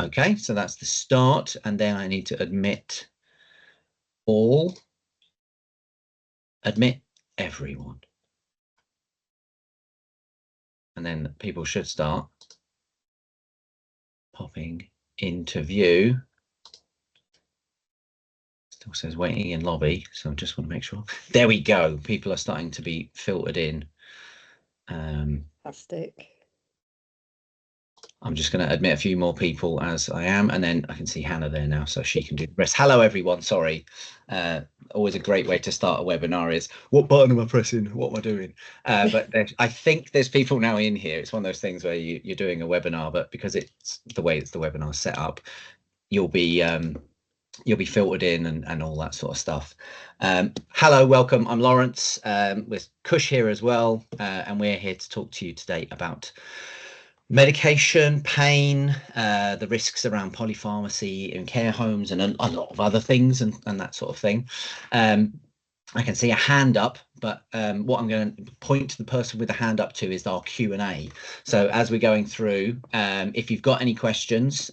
Okay, so that's the start, and then I need to admit all, admit everyone. And then people should start popping into view. Still says waiting in lobby, so I just want to make sure. There we go. People are starting to be filtered in. Fantastic. I'm just going to admit a few more people as I am, and then I can see Hannah there now, so she can do the rest. Hello, everyone. Sorry. Always a great way to start a webinar is, what button am I pressing? What am I doing? But I think there's people now in here. It's one of those things where you're doing a webinar, but because it's the way the webinar set up, you'll be filtered in and all that sort of stuff. Hello, welcome. I'm Lawrence with Kush here as well, and we're here to talk to you today about medication, pain, the risks around polypharmacy in care homes, and a lot of other things and that sort of thing. I can see a hand up, but what I'm going to point to the person with the hand up to is our Q&A. So as we're going through, if you've got any questions,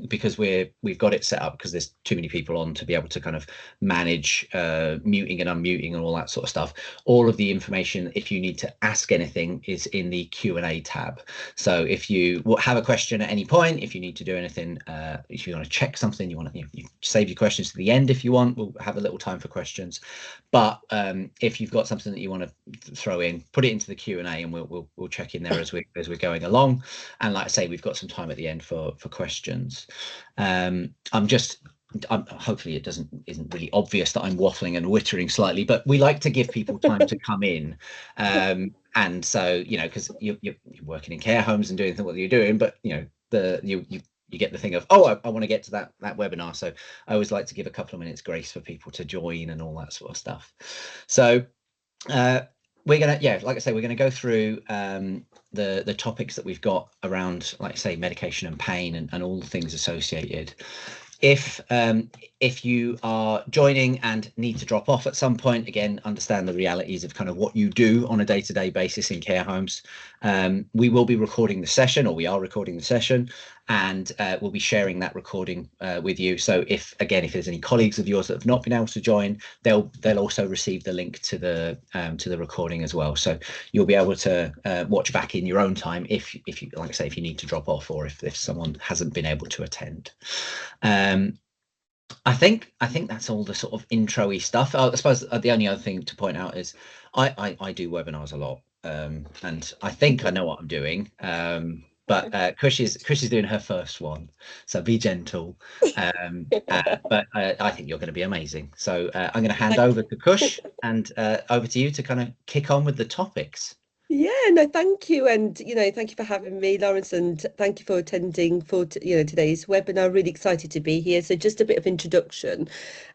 because we've got it set up because there's too many people on to be able to kind of manage muting and unmuting and all that sort of stuff. All of the information, if you need to ask anything, is in the Q&A tab. So if you have a question at any point, if you need to do anything, if you want to check something, you save your questions to the end if you want. We'll have a little time for questions. But if you've got something that you want to throw in, put it into the Q&A, and we'll check in there as we're going along. And like I say, we've got some time at the end for questions. Hopefully it isn't really obvious that I'm waffling and wittering slightly, but we like to give people time to come in. And so, because you're working in care homes and doing what you're doing, but you get the thing of, oh, I want to get to that webinar. So I always like to give a couple of minutes grace for people to join and all that sort of stuff. So we're going to, like I say, we're going to go through the topics that we've got around, like I say, medication and pain and all the things associated. If you are joining and need to drop off at some point, again, understand the realities of kind of what you do on a day-to-day basis in care homes. We will be recording the session, or we are recording the session, and we'll be sharing that recording with you. So if there's any colleagues of yours that have not been able to join, they'll also receive the link to the recording as well. So you'll be able to watch back in your own time if you, like I say, if you need to drop off, or if someone hasn't been able to attend. I think that's all the sort of intro-y stuff. I suppose the only other thing to point out is I do webinars a lot, and I think I know what I'm doing. But Kush is doing her first one, so be gentle. But I think you're going to be amazing. So I'm going to hand over to Kush and over to you to kind of kick on with the topics. Yeah, no, thank you. And, thank you for having me, Lawrence, and thank you for attending for, today's webinar. Really excited to be here. So just a bit of introduction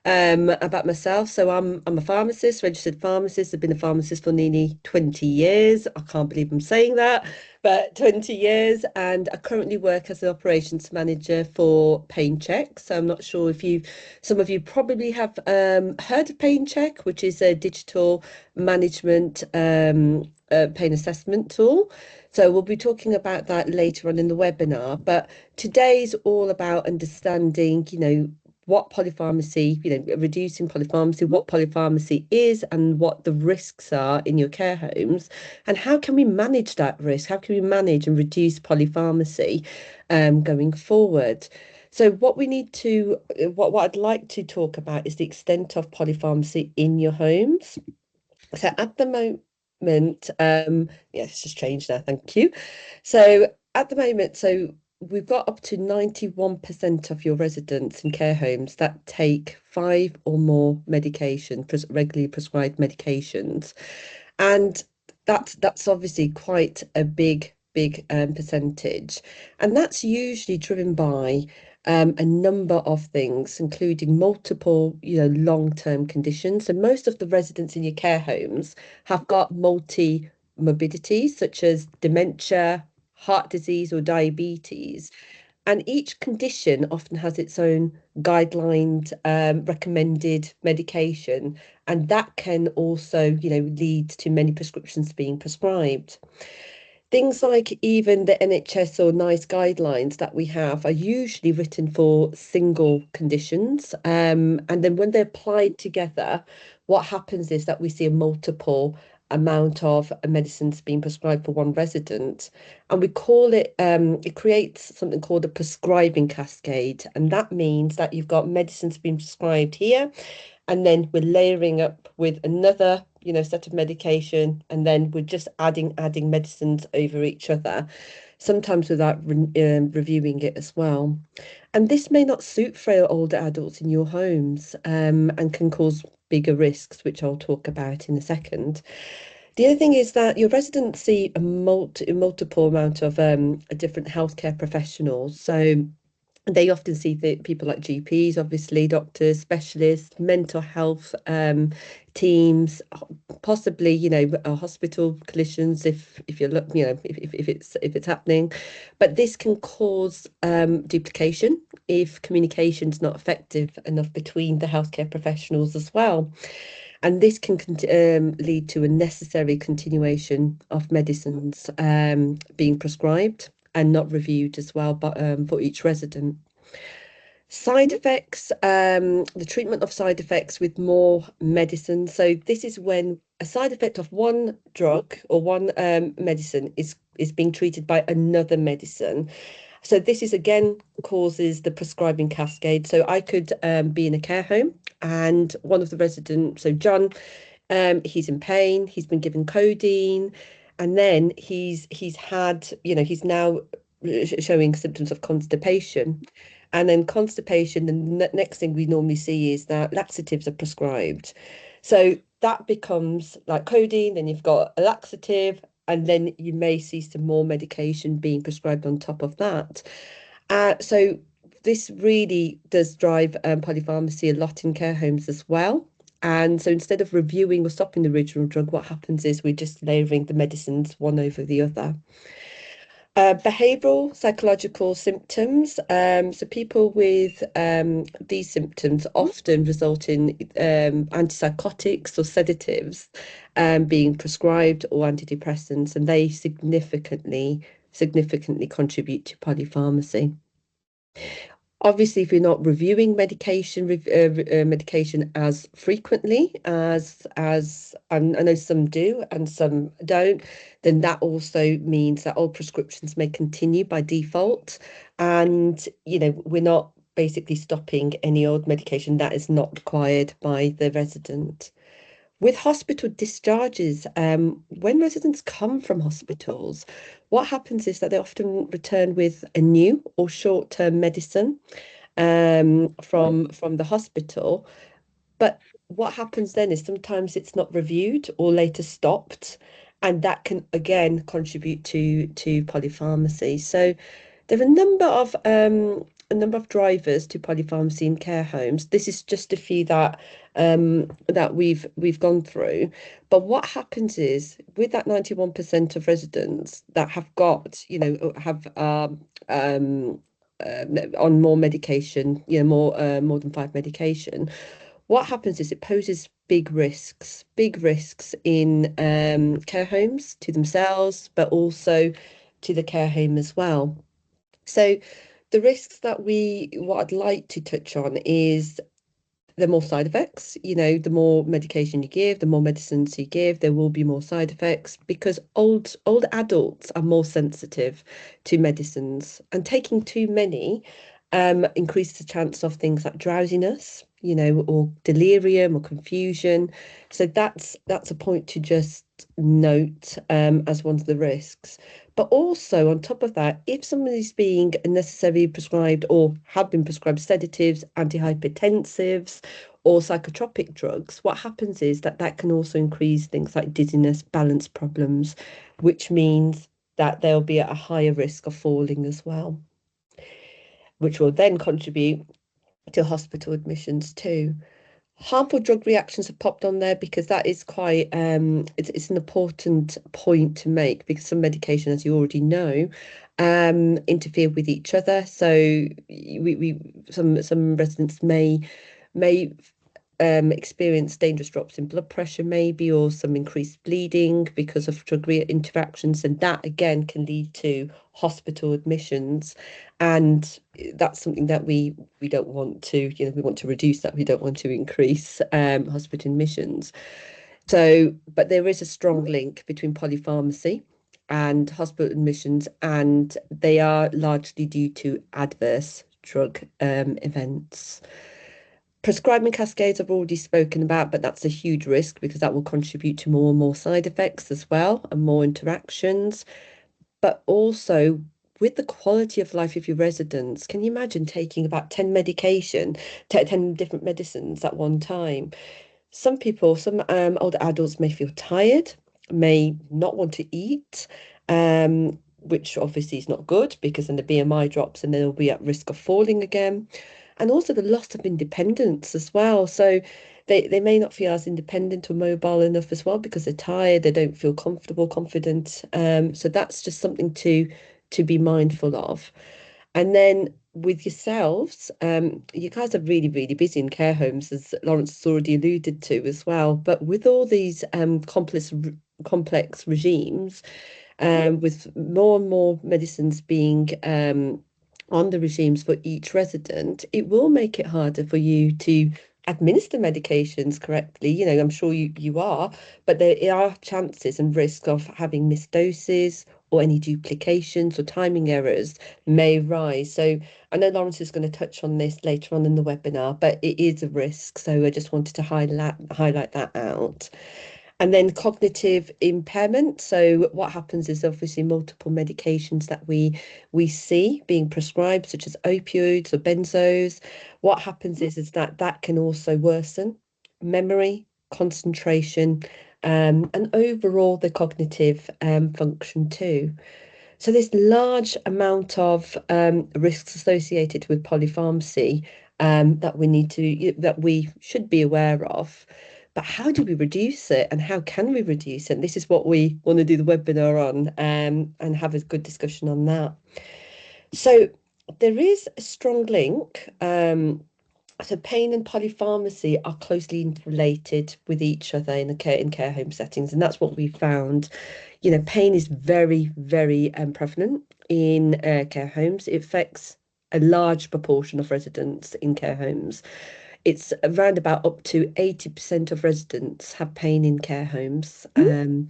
about myself. So I'm a pharmacist, registered pharmacist. I've been a pharmacist for nearly 20 years. I can't believe I'm saying that, but 20 years. And I currently work as an operations manager for PainChek. So I'm not sure if some of you probably have heard of PainChek, which is a digital management pain assessment tool. So we'll be talking about that later on in the webinar, but today's all about understanding, what polypharmacy, reducing polypharmacy, what polypharmacy is and what the risks are in your care homes, and how can we manage that risk? How can we manage and reduce polypharmacy going forward? So what I'd like to talk about is the extent of polypharmacy in your homes. So at the moment, it's just changed now, thank you. So at the moment, we've got up to 91% of your residents in care homes that take 5 or more regularly prescribed medications. And that's obviously quite a big percentage. And that's usually driven by a number of things, including multiple, long-term conditions. So most of the residents in your care homes have got multi-morbidities, such as dementia, heart disease, or diabetes. And each condition often has its own guidelined, recommended medication. And that can also, lead to many prescriptions being prescribed. Things like even the NHS or NICE guidelines that we have are usually written for single conditions. And then when they're applied together, what happens is that we see a multiple amount of medicines being prescribed for one resident. And we call it, it creates something called a prescribing cascade. And that means that you've got medicines being prescribed here, and then we're layering up with another, set of medication, and then we're just adding medicines over each other, sometimes without reviewing it as well. And this may not suit frail older adults in your homes, and can cause bigger risks, which I'll talk about in a second. The other thing is that your residents see a multiple amount of different healthcare professionals. So they often see people like GPs, obviously, doctors, specialists, mental health teams, possibly, hospital clinicians if you're if it's happening. But this can cause duplication if communication's not effective enough between the healthcare professionals as well. And this can lead to a necessary continuation of medicines being prescribed and not reviewed as well, but for each resident. Side effects, the treatment of side effects with more medicine. So this is when a side effect of one drug or one medicine is being treated by another medicine. So this is again causes the prescribing cascade. So I could be in a care home, and one of the residents, so John, he's in pain, he's been given codeine, and then he's had, he's now showing symptoms of constipation. And then constipation, the next thing we normally see is that laxatives are prescribed. So that becomes like codeine, then you've got a laxative, and then you may see some more medication being prescribed on top of that. So this really does drive polypharmacy a lot in care homes as well. And so instead of reviewing or stopping the original drug, what happens is we're just layering the medicines one over the other. Behavioral psychological symptoms. So people with these symptoms often result in antipsychotics or sedatives being prescribed, or antidepressants, and they significantly contribute to polypharmacy. Obviously, if you're not reviewing medication as frequently as I know some do and some don't, then that also means that all prescriptions may continue by default, and we're not basically stopping any old medication that is not required by the resident. With hospital discharges, when residents come from hospitals, what happens is that they often return with a new or short-term medicine from the hospital. But what happens then is sometimes it's not reviewed or later stopped, and that can again contribute to polypharmacy. So there are a number of drivers to polypharmacy in care homes. This is just a few that we've gone through. But what happens is with that 91% of residents that have got, have on more medication, more than five medication, what happens is it poses big risks in care homes to themselves, but also to the care home as well. So the risks what I'd like to touch on is the more side effects. The more medication you give, the more medicines you give, there will be more side effects, because old adults are more sensitive to medicines, and taking too many increases the chance of things like drowsiness, or delirium or confusion. So that's a point to just note as one of the risks. But also on top of that, if somebody's being unnecessarily prescribed or have been prescribed sedatives, antihypertensives, or psychotropic drugs, what happens is that can also increase things like dizziness, balance problems, which means that they'll be at a higher risk of falling as well, which will then contribute to hospital admissions too. Harmful drug reactions have popped on there because that is quite it's an important point to make, because some medication, as you already know, interfere with each other. So some residents may experience dangerous drops in blood pressure maybe, or some increased bleeding because of drug interactions, and that again can lead to hospital admissions, and that's something that we don't want to, we want to reduce that. We don't want to increase hospital admissions. So, but there is a strong link between polypharmacy and hospital admissions, and they are largely due to adverse drug events. Prescribing cascades I've already spoken about, but that's a huge risk because that will contribute to more and more side effects as well and more interactions. But also with the quality of life of your residents, can you imagine taking about 10 10 different medicines at one time? Some people, some older adults may feel tired, may not want to eat, which obviously is not good because then the BMI drops and they'll be at risk of falling again. And also the loss of independence as well. So they may not feel as independent or mobile enough as well because they're tired, they don't feel comfortable, confident. So that's just something to be mindful of. And then with yourselves, you guys are really, really busy in care homes, as Lawrence has already alluded to as well. But with all these complex regimes, with more and more medicines being on the regimes for each resident, it will make it harder for you to administer medications correctly. I'm sure you are, but there are chances and risks of having missed doses or any duplications or timing errors may rise. So I know Lawrence is going to touch on this later on in the webinar, but it is a risk. So I just wanted to highlight that out. And then cognitive impairment. So what happens is obviously multiple medications that we see being prescribed, such as opioids or benzos. What happens is that can also worsen memory, concentration, and overall the cognitive function too. So there's large amount of risks associated with polypharmacy that we should be aware of. But how do we reduce it and how can we reduce it? And this is what we want to do the webinar on and have a good discussion on that. So there is a strong link. So pain and polypharmacy are closely interrelated with each other in care home settings, and that's what we found. Pain is very, very prevalent in care homes. It affects a large proportion of residents in care homes. It's around about up to 80% of residents have pain in care homes. And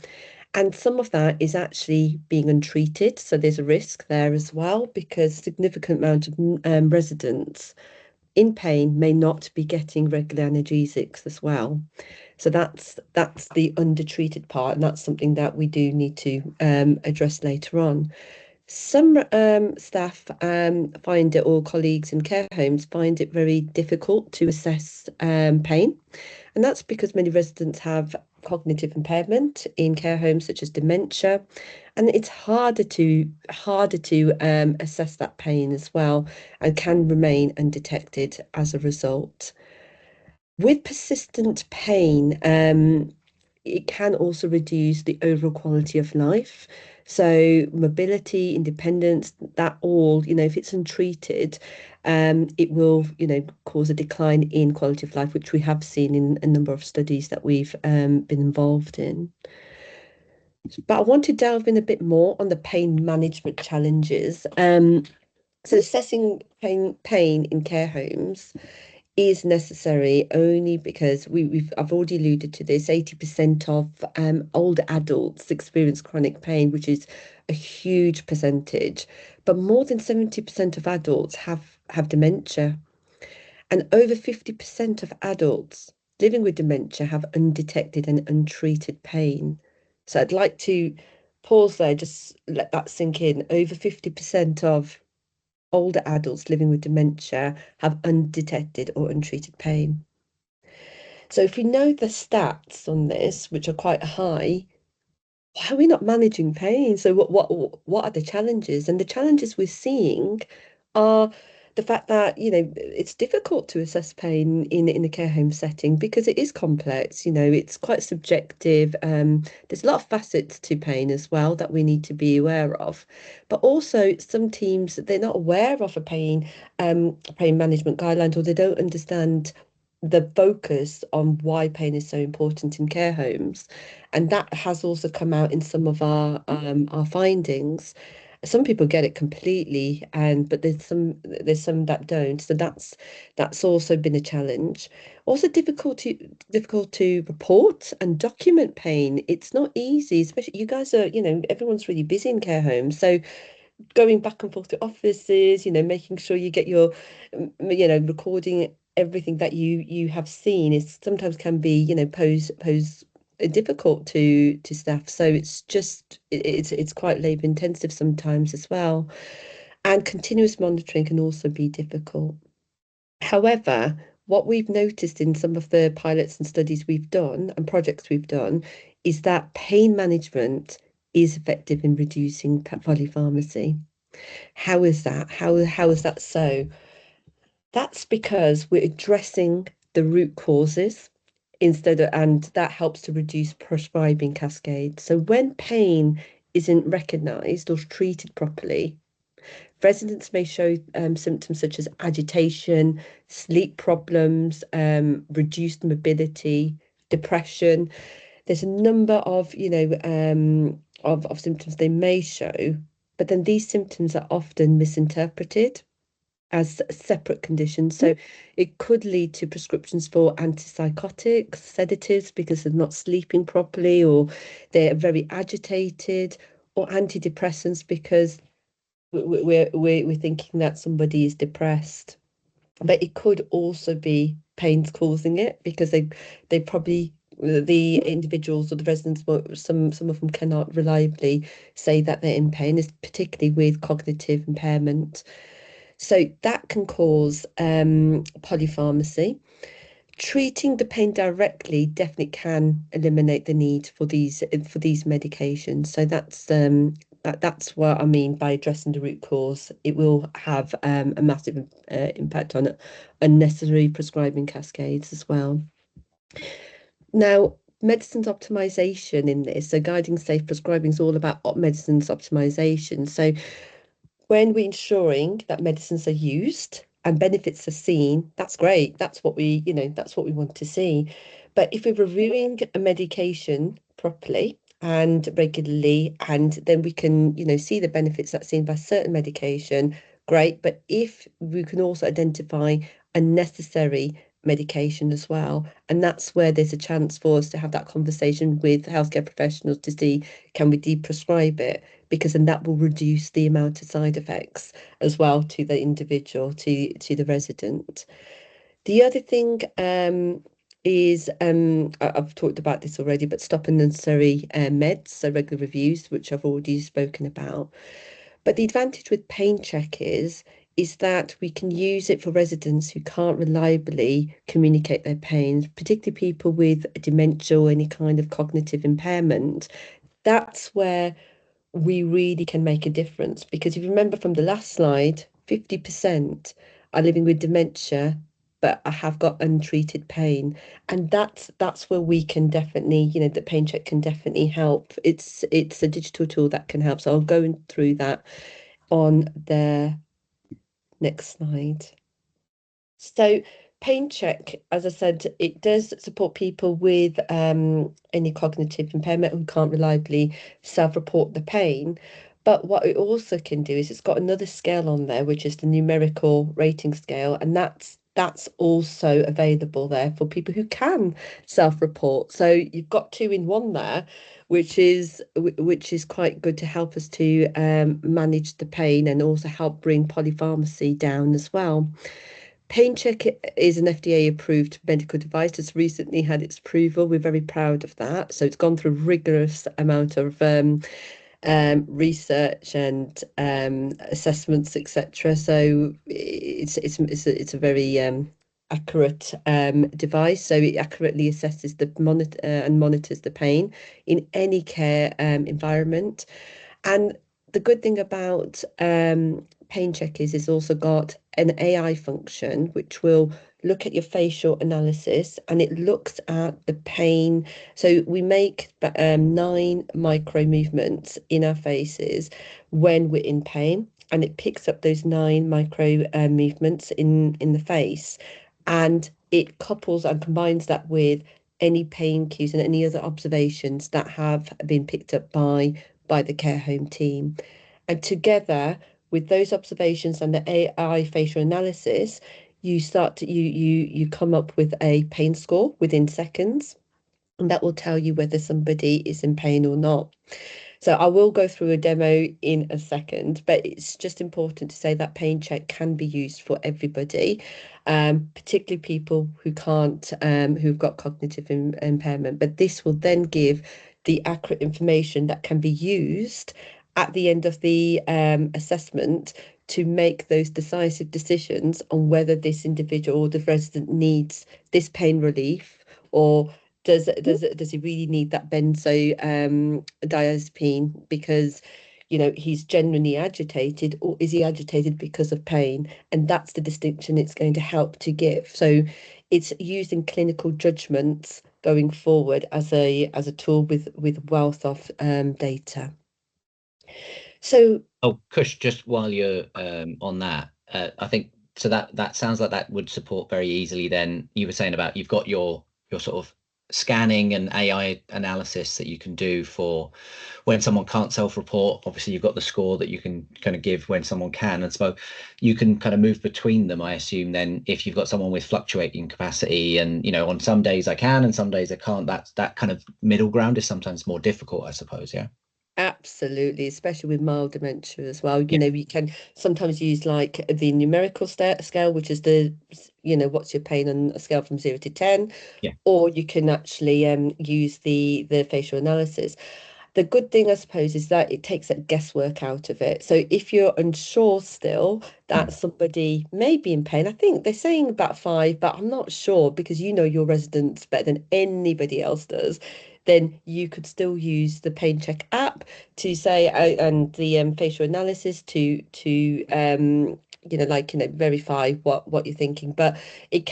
some of that is actually being untreated. So there's a risk there as well because significant amount of residents in pain may not be getting regular analgesics as well. So that's the undertreated part, and that's something that we do need to address later on. Some staff find it, or colleagues in care homes find it very difficult to assess pain. And that's because many residents have cognitive impairment in care homes, such as dementia. And it's harder to assess that pain as well, and can remain undetected as a result. With persistent pain, it can also reduce the overall quality of life. So mobility, independence, that all, if it's untreated, it will, cause a decline in quality of life, which we have seen in a number of studies that we've been involved in. But I want to delve in a bit more on the pain management challenges. So assessing pain in care homes is necessary only because I've already alluded to this. 80% of older adults experience chronic pain, which is a huge percentage. But more than 70% of adults have dementia, and over 50% of adults living with dementia have undetected and untreated pain. So I'd like to pause there, just let that sink in. Over 50% of older adults living with dementia have undetected or untreated pain. So if we know the stats on this, which are quite high, why are we not managing pain? So what are the challenges? And the challenges we're seeing are the fact that, it's difficult to assess pain in a care home setting because it is complex, it's quite subjective. There's a lot of facets to pain as well that we need to be aware of. But also some teams, they're not aware of pain management guidelines, or they don't understand the focus on why pain is so important in care homes, and that has also come out in some of our findings. Some people get it completely, and but there's some that don't. So that's also been a challenge. Also difficult to report and document pain. It's not easy, especially you guys are, everyone's really busy in care homes. So going back and forth to offices, making sure you get your, recording everything that you have seen is sometimes can be, pose difficult to staff. So it's quite labor intensive sometimes as well. And continuous monitoring can also be difficult. However, what we've noticed in some of the pilots and studies we've done and projects we've done is that pain management is effective in reducing polypharmacy. How is that? How is that so? That's because we're addressing the root causes and that helps to reduce prescribing cascade. So when pain isn't recognized or treated properly, residents may show symptoms such as agitation, sleep problems, reduced mobility, depression. There's a number of, of symptoms they may show, but then these symptoms are often misinterpreted as separate conditions. So it could lead to prescriptions for antipsychotics, sedatives because they're not sleeping properly or they're very agitated, or antidepressants because we're thinking that somebody is depressed. But it could also be pain's causing it because they probably the individuals or the residents, some of them cannot reliably say that they're in pain, is particularly with cognitive impairment. So that can cause polypharmacy. Treating the pain directly definitely can eliminate the need for these medications. So that's what I mean by addressing the root cause. It will have a massive impact on unnecessary prescribing cascades as well. Now, medicines optimization in this, so guiding safe prescribing is all about medicines optimization. So when we're ensuring that medicines are used and benefits are seen, that's great. That's what we want to see. But if we're reviewing a medication properly and regularly, and then we can, see the benefits that's seen by certain medication, great. But if we can also identify unnecessary medication as well, and that's where there's a chance for us to have that conversation with healthcare professionals to see, can we deprescribe it? Because then that will reduce the amount of side effects as well to the individual, to the resident. The other thing is I've talked about this already, but stop unnecessary meds, so regular reviews, which I've already spoken about. But the advantage with PainChek is that we can use it for residents who can't reliably communicate their pains, particularly people with dementia or any kind of cognitive impairment. That's where we really can make a difference. Because if you remember from the last slide, 50% are living with dementia, but I have got untreated pain. And that's where we can definitely, the PainChek can definitely help. It's a digital tool that can help. So I'll go through that on the next slide. So PainChek, as I said, it does support people with any cognitive impairment who can't reliably self-report the pain. But what it also can do is it's got another scale on there, which is the numerical rating scale, and that's also available there for people who can self-report. So you've got two in one there, which is quite good to help us to manage the pain and also help bring polypharmacy down as well. PainChek is an FDA approved medical device. It's recently had its approval. We're very proud of that. So it's gone through a rigorous amount of research and assessments, etc. So it's a very accurate device. So it accurately assesses the monitor and monitors the pain in any care environment. And the good thing about PainChek is it's also got an AI function which will look at your facial analysis, and it looks at the pain. So we make 9 micro movements in our faces when we're in pain, and it picks up those 9 micro movements in the face, and it couples and combines that with any pain cues and any other observations that have been picked up by the care home team. And together with those observations and the AI facial analysis, you come up with a pain score within seconds, and that will tell you whether somebody is in pain or not. So I will go through a demo in a second, but it's just important to say that PainChek can be used for everybody, particularly people who can't, who've got cognitive impairment. But this will then give the accurate information that can be used at the end of the assessment to make those decisive decisions on whether this individual or the resident needs this pain relief, or does he really need that benzodiazepine because he's genuinely agitated, or is he agitated because of pain? And that's the distinction it's going to help to give. So it's using clinical judgments going forward as a tool with wealth of data. So Kush, just while you're on that, I think so that sounds like that would support very easily. Then you were saying about you've got your sort of scanning and AI analysis that you can do for when someone can't self-report. Obviously, you've got the score that you can kind of give when someone can, and so you can kind of move between them. I assume then if you've got someone with fluctuating capacity, and on some days I can and some days I can't, that kind of middle ground is sometimes more difficult, I suppose. Yeah. absolutely, especially with mild dementia as well. Yeah. We can sometimes use like the numerical scale, which is what's your pain on a scale from 0 to 10, Yeah. or you can actually use the facial analysis. The good thing, I suppose, is that it takes that guesswork out of it. So if you're unsure still that somebody may be in pain, I think they're saying about 5, but I'm not sure because your residents better than anybody else does. Then you could still use the PainChek app to say, and the facial analysis to verify what you're thinking. But it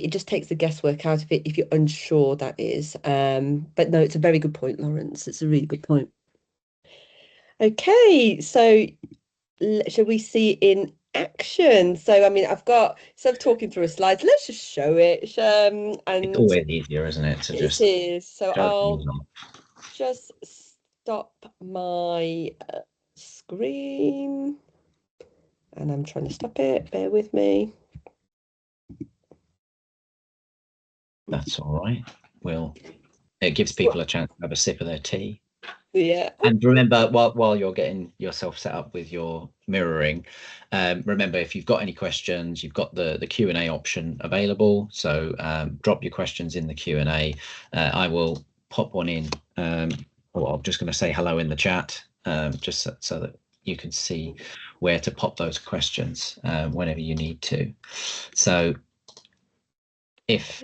just takes the guesswork out of it if you're unsure, that is. But no, it's a very good point, Lawrence. It's a really good point. Okay, so shall we see in action? So I mean, instead of talking through a slide, let's just show it. It's And always easier, isn't it, to it just is. So show the I'll result. just stop my screen, and I'm trying to stop it. Bear with me. That's all right. It gives people a chance to have a sip of their tea. Yeah. And remember, while you're getting yourself set up with your mirroring, remember if you've got any questions, you've got the Q&A option available. So drop your questions in the Q&A. I will pop one in. Or I'm just going to say hello in the chat, just so that you can see where to pop those questions whenever you need to. So if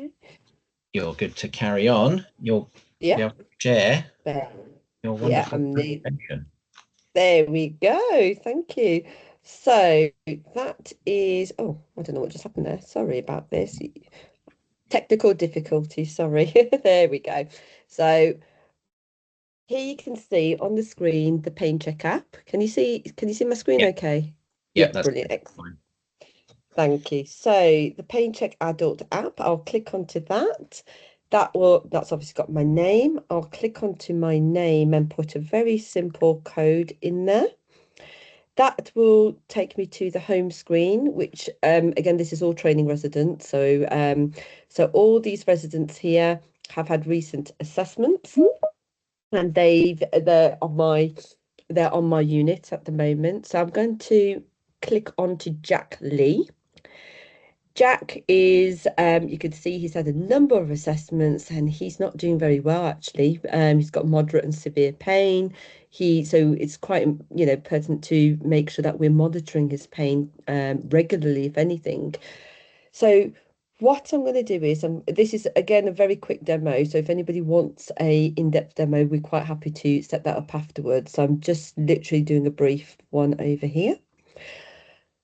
you're good to carry on, you'll be able to share your wonderful presentation. There we go. Thank you. So that is, oh, I don't know what just happened there. Sorry about this. Technical difficulty, sorry. There we go. So here you can see on the screen the PainChek app. Can you see my screen okay? Yeah, Yeah, brilliant. Fine. Thank you. So the PainChek adult app, I'll click onto that. That's obviously got my name. I'll click onto my name and put a very simple code in there. That will take me to the home screen, which again, this is all training residents. So all these residents here have had recent assessments, and they're on my unit at the moment. So I'm going to click onto Jack Lee. Jack is, you can see he's had a number of assessments and he's not doing very well, actually. He's got moderate and severe pain. So it's quite, pertinent to make sure that we're monitoring his pain regularly, if anything. So what I'm going to do is, this is again a very quick demo. So if anybody wants a in-depth demo, we're quite happy to set that up afterwards. So I'm just literally doing a brief one over here.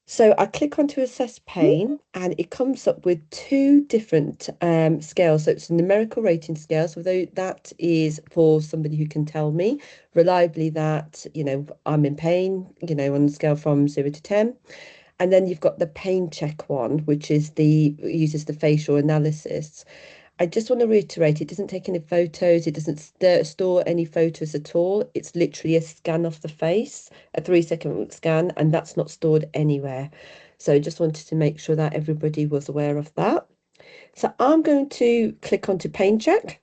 So I click onto assess pain and it comes up with 2 different scales. So it's a numerical rating scale. So that is for somebody who can tell me reliably that, I'm in pain, on a scale from 0 to 10. And then you've got the PainChek one, which is the uses the facial analysis. I just want to reiterate, it doesn't take any photos, it doesn't store any photos at all. It's literally a scan of the face, a 3 second scan, and that's not stored anywhere. So just wanted to make sure that everybody was aware of that. So I'm going to click onto PainChek,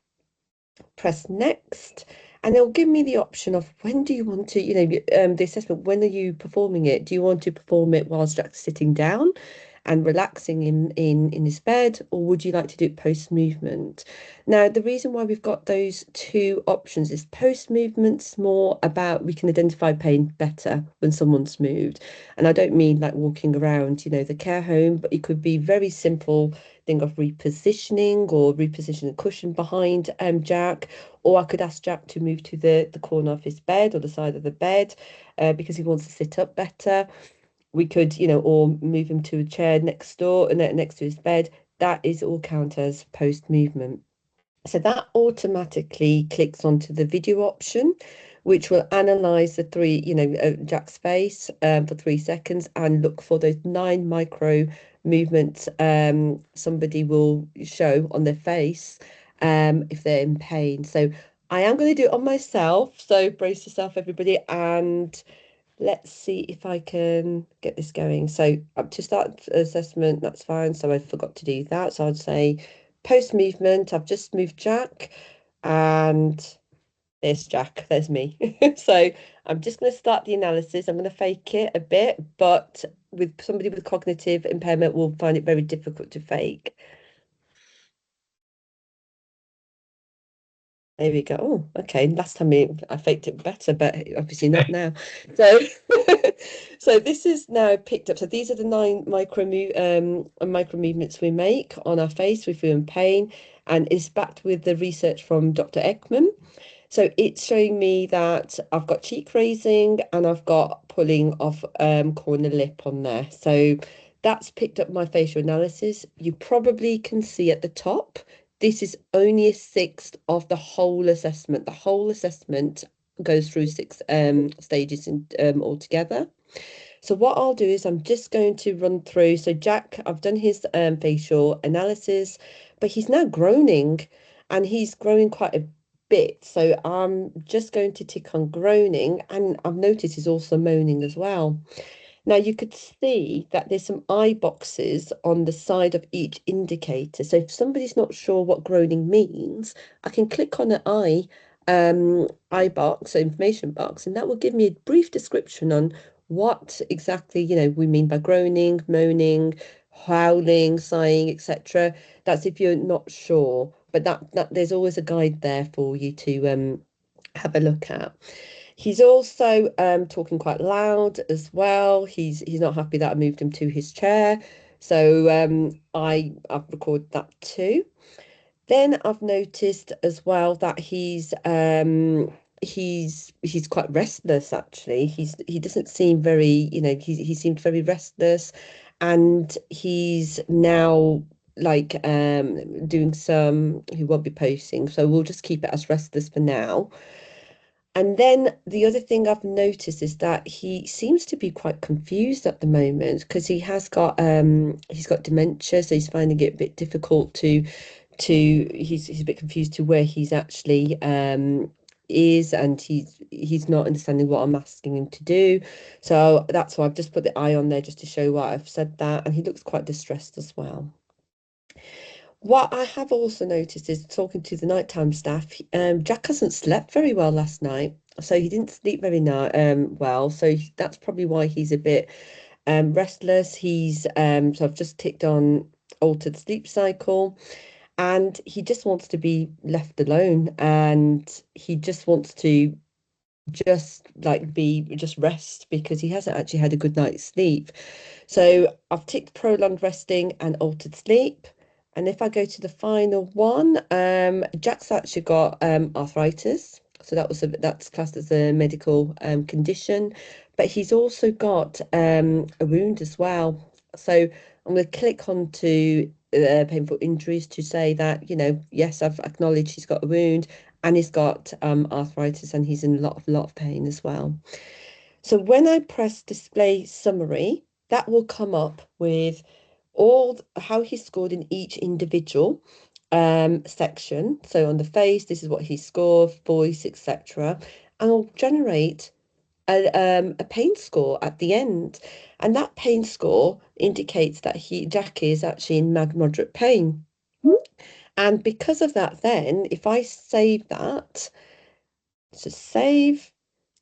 press next, and it'll give me the option of when do you want to, the assessment, when are you performing it? Do you want to perform it whilst Jack's sitting down and relaxing in his bed, or would you like to do it post movement? Now, the reason why we've got those two options is post movement's more about we can identify pain better when someone's moved. And I don't mean like walking around, the care home, but it could be very simple thing of repositioning or reposition a cushion behind Jack, or I could ask Jack to move to the corner of his bed or the side of the bed because he wants to sit up better. We could, or move him to a chair next door and next to his bed. That is all count as post movement. So that automatically clicks onto the video option, which will analyze the Jack's face for 3 seconds and look for those 9 micro movements somebody will show on their face if they're in pain. So I am going to do it on myself. So brace yourself, everybody, and let's see if I can get this going. So up to start assessment, that's fine. So I forgot to do that. So I'd say post movement, I've just moved Jack and there's Jack, there's me. So I'm just going to start the analysis. I'm going to fake it a bit, but with somebody with cognitive impairment will find it very difficult to fake. There we go. Oh, okay. Last time I faked it better, but obviously not now. So, so this is now picked up. So these are the 9 micro movements we make on our face if we're in pain, and is backed with the research from Dr. Ekman. So it's showing me that I've got cheek raising and I've got pulling of corner lip on there. So that's picked up my facial analysis. You probably can see at the top, this is only a sixth of the whole assessment. The whole assessment goes through 6 stages altogether. So what I'll do is I'm just going to run through. So Jack, I've done his facial analysis, but he's now groaning and he's growing quite a bit. So I'm just going to tick on groaning, and I've noticed he's also moaning as well. Now you could see that there's some eye boxes on the side of each indicator. So if somebody's not sure what groaning means, I can click on an eye box, so information box, and that will give me a brief description on what exactly, we mean by groaning, moaning, howling, sighing, etc. That's if you're not sure, but that there's always a guide there for you to have a look at. He's also talking quite loud as well. He's not happy that I moved him to his chair. So I've recorded that too. Then I've noticed as well that he's quite restless actually. He doesn't seem very, he seemed very restless, and he's now like doing some, he won't be posting, so we'll just keep it as restless for now. And then the other thing I've noticed is that he seems to be quite confused at the moment because he's got dementia, so he's finding it a bit difficult he's a bit confused to where he's actually is, and he's not understanding what I'm asking him to do. So that's why I've just put the eye on there just to show why I've said that, and he looks quite distressed as well. What I have also noticed is talking to the nighttime staff, Jack hasn't slept very well last night. So he didn't sleep very well. So that's probably why he's a bit restless. So I've just ticked on altered sleep cycle, and he just wants to be left alone, and he just wants to just rest because he hasn't actually had a good night's sleep. So I've ticked prolonged resting and altered sleep. And if I go to the final one, Jack's actually got arthritis. So that's classed as a medical condition, but he's also got a wound as well. So I'm going to click onto painful injuries to say that, yes, I've acknowledged he's got a wound and he's got arthritis, and he's in a lot of pain as well. So when I press display summary, that will come up with all how he scored in each individual section. So on the face, this is what he scored, voice, etc. And I'll generate a pain score at the end. And that pain score indicates that Jack is actually in moderate pain. And because of that, then if I save that, so save,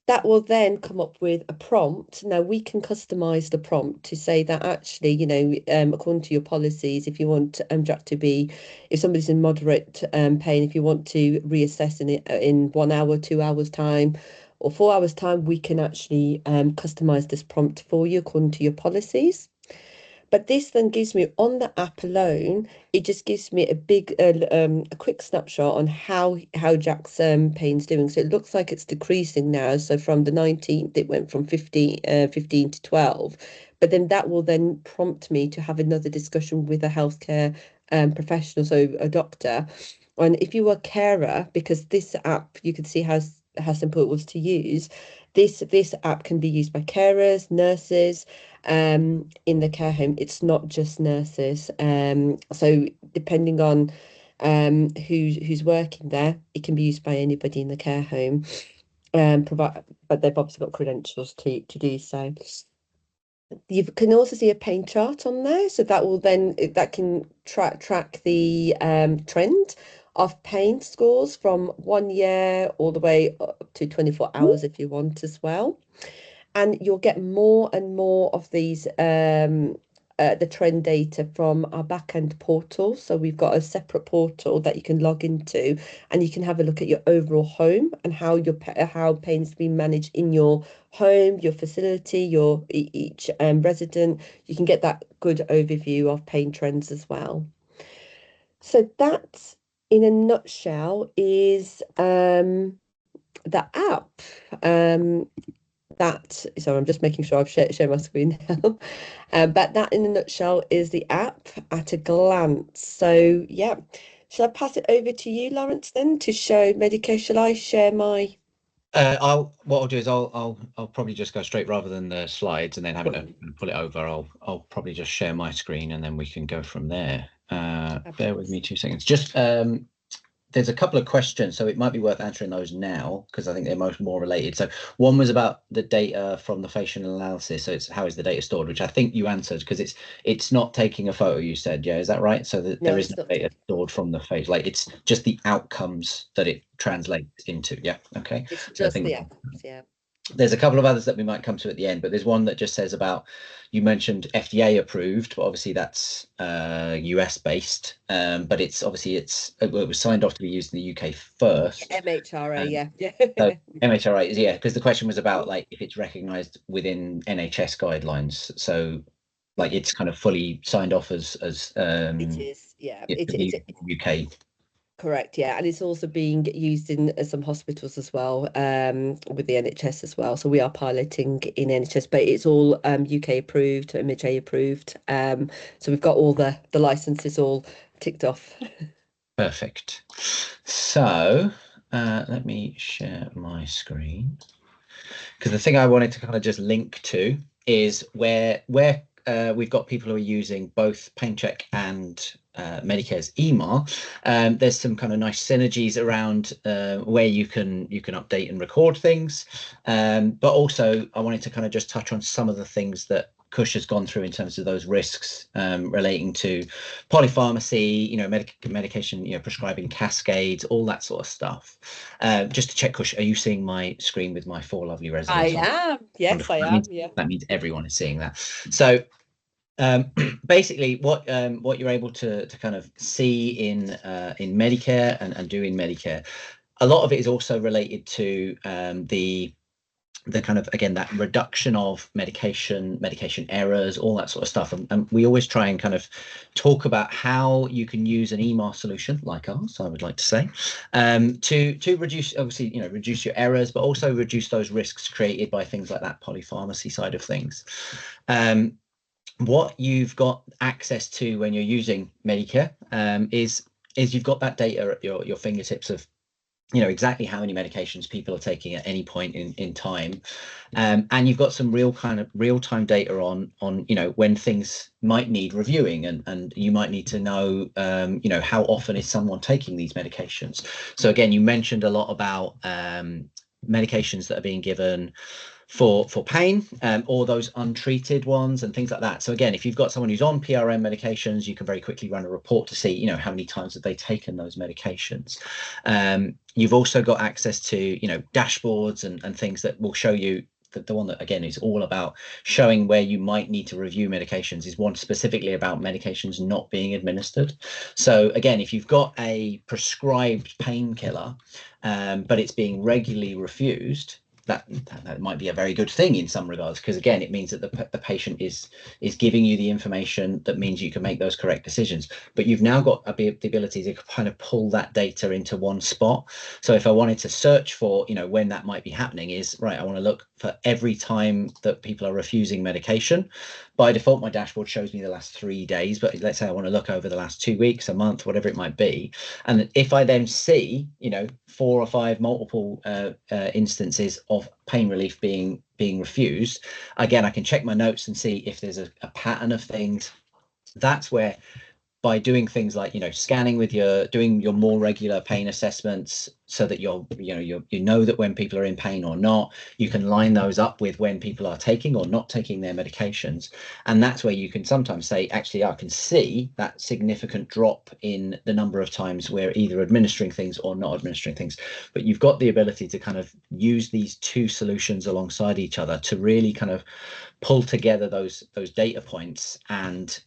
that will then come up with a prompt. Now we can customize the prompt to say that actually, according to your policies, if you want Jack to be, if somebody's in moderate pain, if you want to reassess in 1 hour, 2 hours time, or 4 hours time, we can actually customize this prompt for you according to your policies. But this then gives me on the app alone, it just gives me a quick snapshot on how Jack's pain's doing. So it looks like it's decreasing now. So from the 19th, it went from 15 to 12. But then that will then prompt me to have another discussion with a healthcare professional, so a doctor. And if you are a carer, because this app, you can see how simple it was to use. This app can be used by carers, nurses, in the care home. It's not just nurses. So depending on who's working there, it can be used by anybody in the care home. But they've obviously got credentials to do so. You can also see a pain chart on there, so that can track the trend of pain scores from 1 year all the way up to 24 hours if you want as well. And you'll get more and more of these the trend data from our back-end portal. So we've got a separate portal that you can log into, and you can have a look at your overall home and how pain's been managed in your home, your facility, each resident. You can get that good overview of pain trends as well. So that, in a nutshell, is the app. So I'm just making sure I've shared my screen now. But that in a nutshell is the app at a glance. So yeah, shall I pass it over to you, Lawrence, then to show Medicare? Shall I share my? What I'll do is I'll probably just go straight rather than the slides and then having to pull it over. I'll probably just share my screen and then we can go from there. Bear with me 2 seconds. Just there's a couple of questions, so it might be worth answering those now because I think they're more related. So one was about the data from the facial analysis. So it's how is the data stored, which I think you answered because it's not taking a photo. You said, yeah, is that right? So that there is no data stored from the face, like it's just the outcomes that it translates into. Yeah, okay. It's just the outcomes, yeah. There's a couple of others that we might come to at the end, but there's one that just says about, you mentioned FDA approved, but obviously that's US based, but it was signed off to be used in the UK first. MHRA, yeah. So MHRA is, yeah, because the question was about like if it's recognised within NHS guidelines. So like it's kind of fully signed off as it is, yeah. It's UK. Correct, yeah, and it's also being used in some hospitals as well, with the NHS as well. So we are piloting in NHS, but it's all UK approved, MHA approved. So we've got all the licenses all ticked off. Perfect. So let me share my screen because the thing I wanted to kind of just link to is where we've got people who are using both PainChek and Medicare's EMR. There's some kind of nice synergies around where you can update and record things, but also I wanted to kind of just touch on some of the things that Kush has gone through in terms of those risks relating to polypharmacy, medication, prescribing cascades, all that sort of stuff. Just to check, Kush, are you seeing my screen with my 4 lovely residents? I am, yes, wonderful. I am. Yeah, that means everyone is seeing that. So basically, what you're able to kind of see in Medicare and do in Medicare, a lot of it is also related to the kind of, again, that reduction of medication errors, all that sort of stuff. And we always try and kind of talk about how you can use an EMR solution like ours, I would like to say, to reduce, obviously, reduce your errors, but also reduce those risks created by things like that polypharmacy side of things. What you've got access to when you're using Medicare is you've got that data at your fingertips of you know, exactly how many medications people are taking at any point in time. And you've got some real kind of real-time data on, you know, when things might need reviewing, and you might need to know, you know, how often is someone taking these medications. So again, you mentioned a lot about medications that are being given for pain, or those untreated ones and things like that. So again, if you've got someone who's on PRM medications, you can very quickly run a report to see, you know, how many times have they taken those medications. You've also got access to, you know, dashboards and things that will show you. The one that, again, is all about showing where you might need to review medications is one specifically about medications not being administered. So again, if you've got a prescribed painkiller, but it's being regularly refused, that might be a very good thing in some regards, because again, it means that the patient is giving you the information that means you can make those correct decisions. But you've now got the ability to kind of pull that data into one spot. So if I wanted to search for, you know, when that might be happening, is right, I want to look for every time that people are refusing medication. By default, my dashboard shows me the last 3 days, but let's say I want to look over the last 2 weeks, a month, whatever it might be. And if I then see, you know, 4 or 5 multiple instances of pain relief being refused, again, I can check my notes and see if there's a pattern of things. That's where, by doing things like, you know, scanning with doing your more regular pain assessments, so that you know that when people are in pain or not, you can line those up with when people are taking or not taking their medications. And that's where you can sometimes say, actually, I can see that significant drop in the number of times we're either administering things or not administering things. But you've got the ability to kind of use these two solutions alongside each other to really kind of pull together those data points and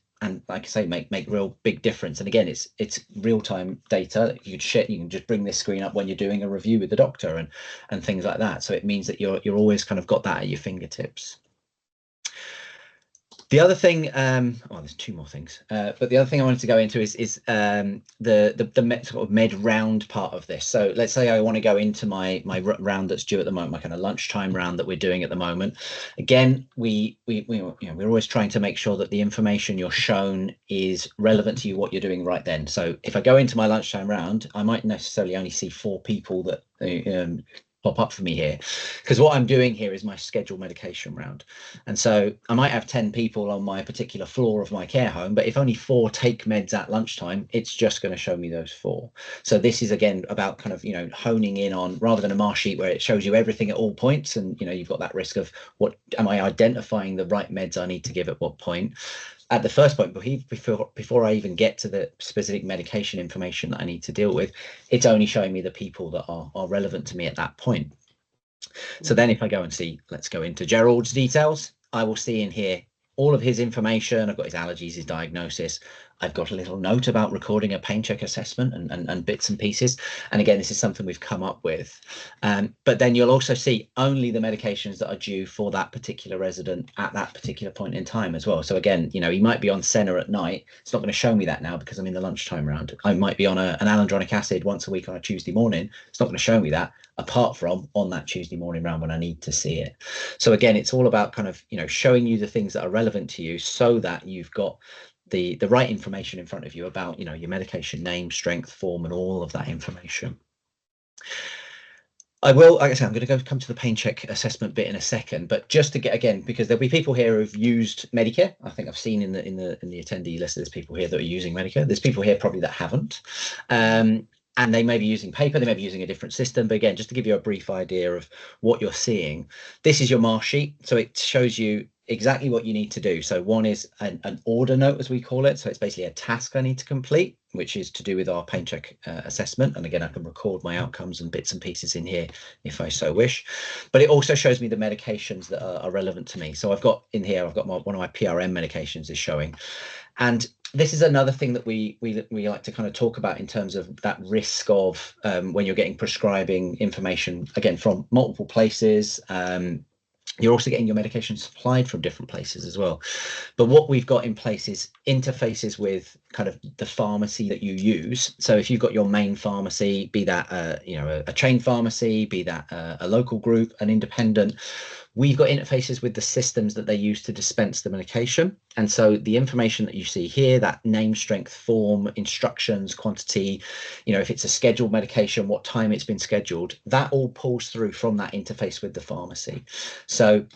like I say, make real big difference. And again, it's real-time data. You can just bring this screen up when you're doing a review with the doctor and things like that. So it means that you're always kind of got that at your fingertips. The other thing, there's 2 more things, but the other thing I wanted to go into is the sort of med round part of this. So let's say I want to go into my round that's due at the moment, my kind of lunchtime round that we're doing at the moment. Again, we're always trying to make sure that the information you're shown is relevant to you, what you're doing right then. So if I go into my lunchtime round, I might necessarily only see 4 people that pop up for me here, because what I'm doing here is my scheduled medication round. And so I might have 10 people on my particular floor of my care home, but if only 4 take meds at lunchtime, it's just going to show me those 4. So this is, again, about kind of, you know, honing in on, rather than a mark sheet where it shows you everything at all points, and, you know, you've got that risk of, what am I identifying the right meds I need to give at what point? At the first point, before I even get to the specific medication information that I need to deal with, it's only showing me the people that are relevant to me at that point. So then if I go and see, let's go into Gerald's details, I will see in here all of his information. I've got his allergies, his diagnosis. I've got a little note about recording a PainChek assessment and bits and pieces. And again, this is something we've come up with. But then you'll also see only the medications that are due for that particular resident at that particular point in time as well. So again, you know, he might be on Senna at night. It's not going to show me that now because I'm in the lunchtime round. I might be on an alendronic acid once a week on a Tuesday morning. It's not going to show me that, apart from on that Tuesday morning round when I need to see it. So again, it's all about kind of, you know, showing you the things that are relevant to you, so that you've got the right information in front of you about, you know, your medication name, strength, form, and all of that information. I will, like I said, I'm going to come to the PainChek assessment bit in a second, but just to get, again, because there'll be people here who've used Medicare. I think I've seen in the attendee list, there's people here that are using Medicare. There's people here probably that haven't. And they may be using paper, they may be using a different system. But again, just to give you a brief idea of what you're seeing, this is your mark sheet. So it shows you exactly what you need to do. So one is an order note, as we call it. So it's basically a task I need to complete, which is to do with our PainChek assessment. And again, I can record my outcomes and bits and pieces in here if I so wish. But it also shows me the medications that are relevant to me. So I've got in here, I've got one of my PRM medications is showing. And this is another thing that we like to kind of talk about in terms of that risk of when you're getting prescribing information, again, from multiple places. You're also getting your medication supplied from different places as well. But what we've got in place is interfaces with kind of the pharmacy that you use. So if you've got your main pharmacy, be that you know, a chain pharmacy, be that a local group, an independent, we've got interfaces with the systems that they use to dispense the medication. And so the information that you see here, that name, strength, form, instructions, quantity, you know, if it's a scheduled medication, what time it's been scheduled, that all pulls through from that interface with the pharmacy. So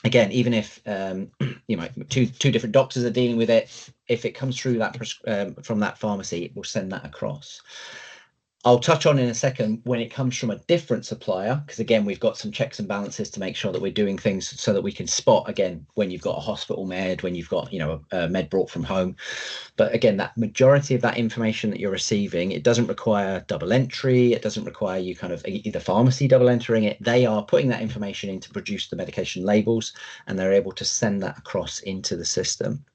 again, even if you know, two different doctors are dealing with it, if it comes through that from that pharmacy, it will send that across. I'll touch on in a second when it comes from a different supplier, because again, we've got some checks and balances to make sure that we're doing things so that we can spot, again, when you've got a hospital med, when you've got, you know, a med brought from home. But again, that majority of that information that you're receiving, it doesn't require double entry. It doesn't require you kind of either pharmacy double entering it. They are putting that information in to produce the medication labels, and they're able to send that across into the system.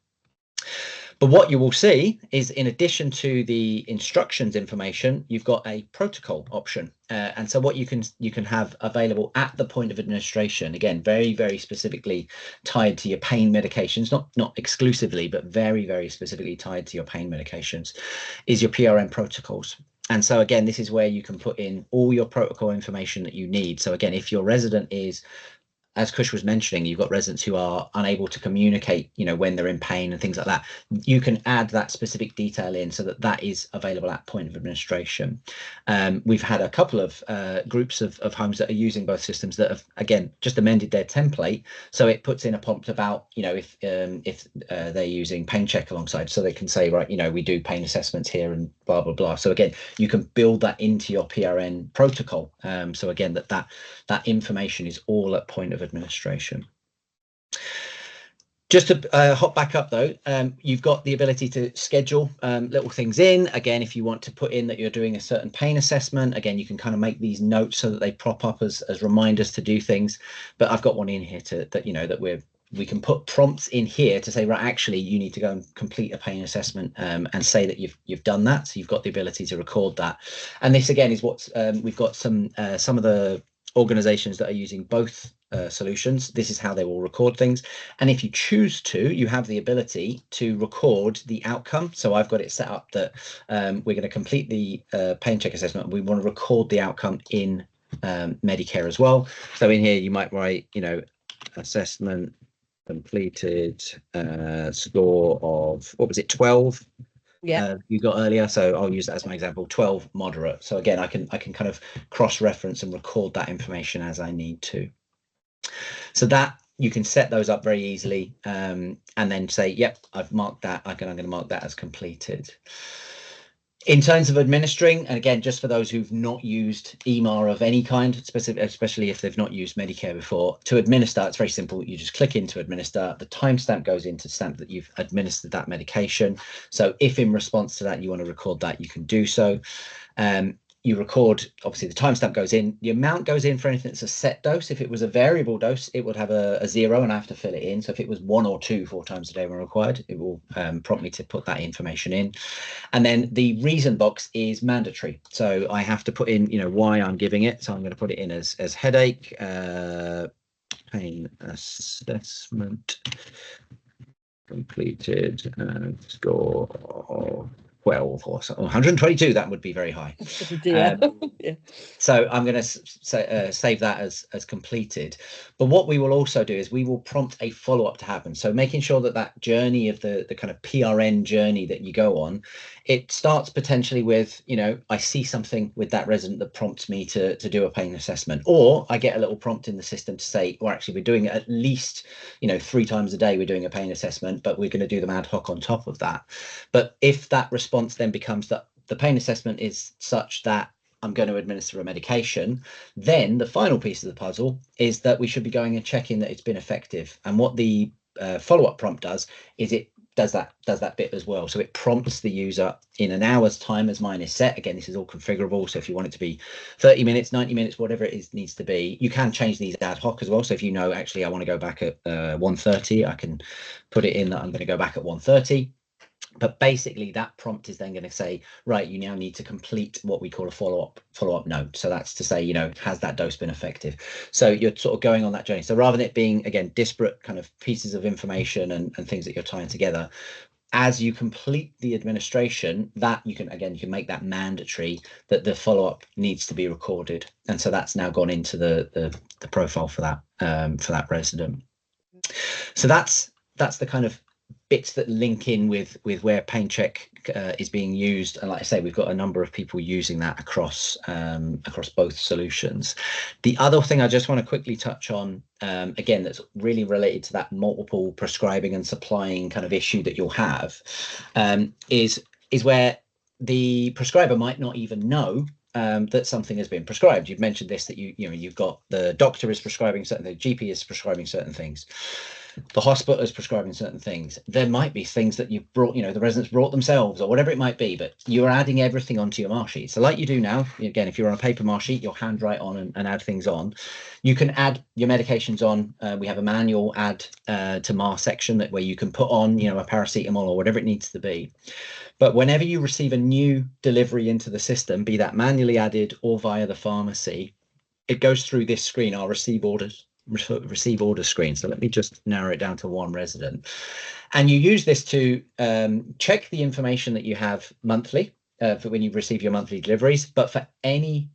But what you will see is, in addition to the instructions information, you've got a protocol option. And so what you can have available at the point of administration, again, very, very specifically tied to your pain medications, not exclusively, but very, very specifically tied to your pain medications, is your PRN protocols. And so again, this is where you can put in all your protocol information that you need. So again, if your resident is, as Kush was mentioning, you've got residents who are unable to communicate, you know, when they're in pain and things like that. You can add that specific detail in so that that is available at point of administration. We've had a couple of groups of homes that are using both systems that have, again, just amended their template. So it puts in a prompt about, you know, if they're using PainChek alongside, so they can say, right, you know, we do pain assessments here and blah, blah, blah. So again, you can build that into your PRN protocol. So again, that information is all at point of administration. Just to hop back up though, you've got the ability to schedule little things in. Again, if you want to put in that you're doing a certain pain assessment, again, you can kind of make these notes so that they prop up as reminders to do things. But I've got one in here that, you know, that we can put prompts in here to say, right, actually, you need to go and complete a pain assessment and say that you've done that. So you've got the ability to record that. And this again is what we've got some of the organizations that are using both solutions. This is how they will record things. And if you choose to, you have the ability to record the outcome. So I've got it set up that we're going to complete the PainChek assessment. We want to record the outcome in Medicare as well. So in here, you might write, you know, assessment completed, score of, what was it, 12? Yeah. You got earlier, so I'll use that as my example, 12 moderate. So again, I can kind of cross-reference and record that information as I need to. So that you can set those up very easily, and then say, yep, I've marked that. I'm going to mark that as completed. In terms of administering, and again, just for those who've not used EMR of any kind, especially if they've not used Medicare before, to administer, it's very simple. You just click into administer. The timestamp goes into stamp that you've administered that medication. So if in response to that you want to record that, you can do so. You record, obviously the timestamp goes in, the amount goes in for anything that's a set dose. If it was a variable dose, it would have a 0 and I have to fill it in. So if it was 1 or 2 4 times a day when required, it will prompt me to put that information in. And then the reason box is mandatory. So I have to put in, you know, why I'm giving it. So I'm going to put it in as headache, pain assessment completed, score of 12 or 122. That would be very high. Yeah. So I'm going to save that as completed. But what we will also do is we will prompt a follow-up to happen. So making sure that that journey of the kind of PRN journey that you go on, it starts potentially with, you know, I see something with that resident that prompts me to do a pain assessment, or I get a little prompt in the system to say, or actually we're doing it at least, you know, 3 times a day we're doing a pain assessment, but we're going to do them ad hoc on top of that. But if that response then becomes that the pain assessment is such that I'm going to administer a medication, then the final piece of the puzzle is that we should be going and checking that it's been effective. And what the follow-up prompt does is it does that bit as well. So it prompts the user in an hour's time, as mine is set. Again, this is all configurable. So if you want it to be 30 minutes, 90 minutes, whatever it is needs to be, you can change these ad hoc as well. So if you know, actually, I want to go back at 1:30, I can put it in that I'm going to go back at 1:30. But basically that prompt is then going to say, right, you now need to complete what we call a follow-up note. So that's to say, you know, has that dose been effective? So you're sort of going on that journey. So rather than it being, again, disparate kind of pieces of information and things that you're tying together, as you complete the administration, that you can make that mandatory, that the follow-up needs to be recorded, and so that's now gone into the profile for that resident. So that's the kind of bits that link in with where PainChek is being used, and like I say, we've got a number of people using that across both solutions. The other thing I just want to quickly touch on, again, that's really related to that multiple prescribing and supplying kind of issue that you'll have, is where the prescriber might not even know that something has been prescribed. You've mentioned this, that you've got the doctor is prescribing certain things, the GP is prescribing certain things, the hospital is prescribing certain things. There might be things that you've brought, the residents brought themselves or whatever it might be, but you're adding everything onto your mark sheet. So like you do now, again, if you're on a paper mark sheet, you'll handwrite on and add things on. You can add your medications on. We have a manual add to MAR section where you can put on, a paracetamol or whatever it needs to be. But whenever you receive a new delivery into the system, be that manually added or via the pharmacy, it goes through this screen, our receive order screen. So let me just narrow it down to one resident. And you use this to check the information that you have monthly for when you receive your monthly deliveries, but for any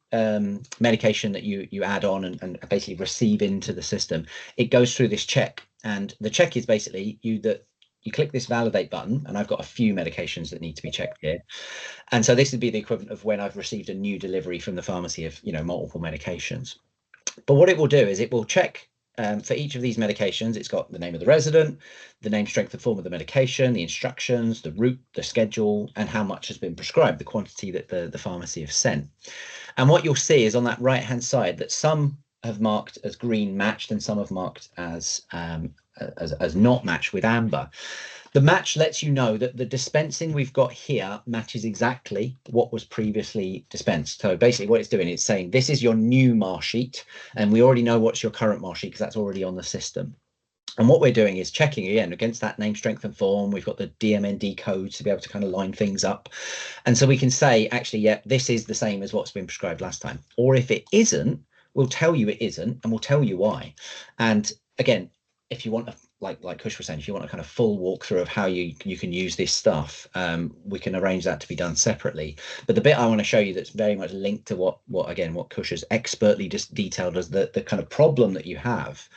medication that you add on and basically receive into the system, it goes through this check. And the check is basically you click this validate button, and I've got a few medications that need to be checked here. And so this would be the equivalent of when I've received a new delivery from the pharmacy of, multiple medications. But what it will do is it will check for each of these medications. It's got the name of the resident, the name, strength, and form of the medication, the instructions, the route, the schedule, and how much has been prescribed, the quantity that the pharmacy have sent. And what you'll see is on that right-hand side that some have marked as green matched and some have marked as not matched with amber. The match lets you know that the dispensing we've got here matches exactly what was previously dispensed. So basically what it's doing, it's saying this is your new MAR sheet, and we already know what's your current MAR sheet because that's already on the system. And what we're doing is checking again against that name, strength, and form. We've got the DMND codes to be able to kind of line things up. And so we can say, actually, yeah, this is the same as what's been prescribed last time. Or if it isn't, we'll tell you it isn't, and we'll tell you why. And again, if you want a like Kush was saying, if you want a kind of full walkthrough of how you can use this stuff, we can arrange that to be done separately. But the bit I want to show you that's very much linked to what Kush has expertly just detailed as the kind of problem that you have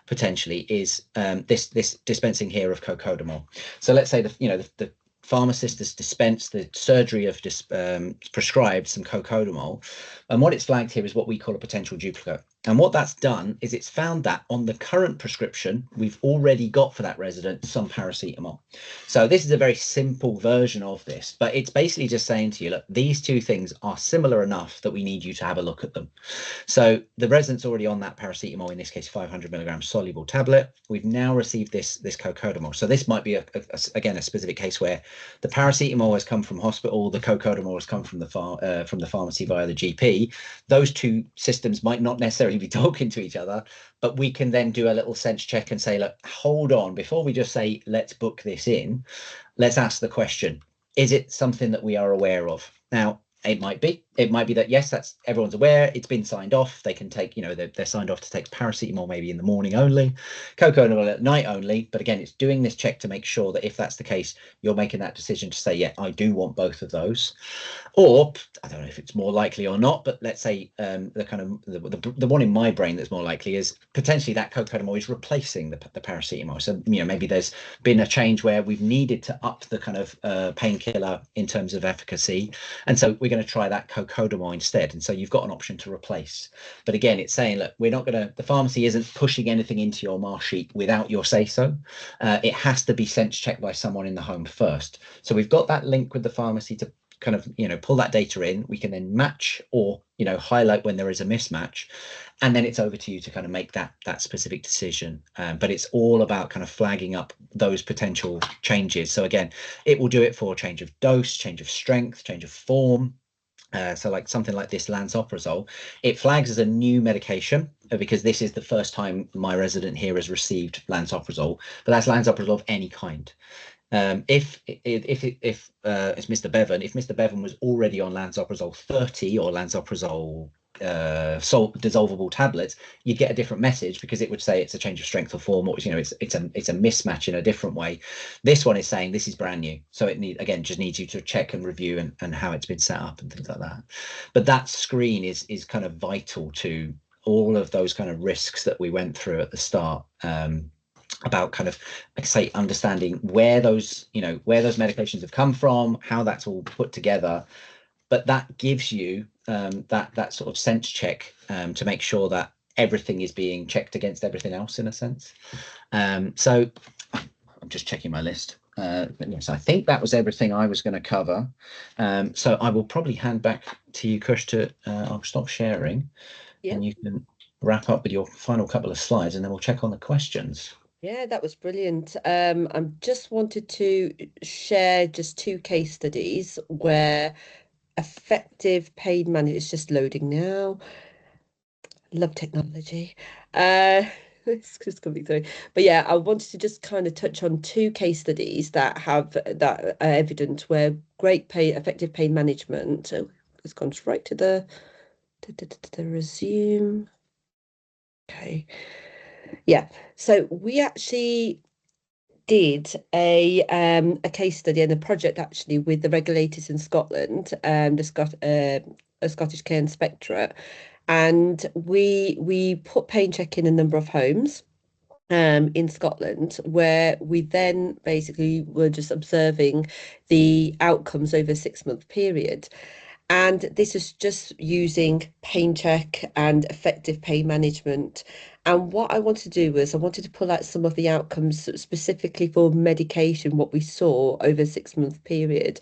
potentially is this dispensing here of cocodamol. So let's say the pharmacist has dispensed, the surgery have prescribed some cocodamol, and what it's flagged here is what we call a potential duplicate. And what that's done is it's found that on the current prescription, we've already got for that resident some paracetamol. So this is a very simple version of this, but it's basically just saying to you, look, these two things are similar enough that we need you to have a look at them. So the resident's already on that paracetamol, in this case, 500 milligram soluble tablet. We've now received this cocodamol. So this might be again a specific case where the paracetamol has come from hospital, the cocodamol has come from the pharmacy via the GP. Those two systems might not necessarily be talking to each other, but we can then do a little sense check and say, look, hold on, before we just say let's book this in, let's ask the question, is it something that we are aware of? Now it might be that yes, that's everyone's aware, it's been signed off, they can take, they're signed off to take paracetamol maybe in the morning only, cocodamol at night only. But again, it's doing this check to make sure that if that's the case, you're making that decision to say, yeah, I do want both of those. Or I don't know if it's more likely or not, but let's say the one in my brain that's more likely is potentially that cocodamol is replacing the paracetamol. So maybe there's been a change where we've needed to up the kind of painkiller in terms of efficacy, and so we're going to try that cocodamol instead. And so you've got an option to replace. But again, it's saying, look, the pharmacy isn't pushing anything into your MAR sheet without your say so. It has to be sense checked by someone in the home first. So we've got that link with the pharmacy to kind of pull that data in. We can then match or highlight when there is a mismatch, and then it's over to you to kind of make that specific decision. But it's all about kind of flagging up those potential changes. So again, it will do it for change of dose, change of strength, change of form. So like something like this lansoprazole, it flags as a new medication because this is the first time my resident here has received lansoprazole, but that's lansoprazole of any kind. If it's Mr. Bevan, if Mr. Bevan was already on lansoprazole 30 or lansoprazole dissolvable tablets, you get a different message because it would say it's a change of strength or form, or it's a mismatch in a different way. This one is saying this is brand new, so it just needs you to check and review and how it's been set up and things like that. But that screen is kind of vital to all of those kind of risks that we went through at the start, about kind of, like I say, understanding where those medications have come from, how that's all put together. But that gives you that sort of sense check to make sure that everything is being checked against everything else, in a sense. So I'm just checking my list. But yes, I think that was everything I was going to cover. So I will probably hand back to you, Kush, I'll stop sharing, and you can wrap up with your final couple of slides, and then we'll check on the questions. Yeah, that was brilliant. I just wanted to share just two case studies where effective pain management is just loading now. Love technology. It's just coming through. But yeah, I wanted to just kind of touch on two case studies that are evident where effective pain management. So it's gone right to the resume. Okay. Yeah. So we actually did a case study and a project actually with the regulators in Scotland, a Scottish Care Inspectorate, and we put PainChek in a number of homes in Scotland, where we then basically were just observing the outcomes over a 6-month period. And this is just using PainChek and effective pain management. And what I wanted to do was I wanted to pull out some of the outcomes specifically for medication, what we saw over a 6-month period.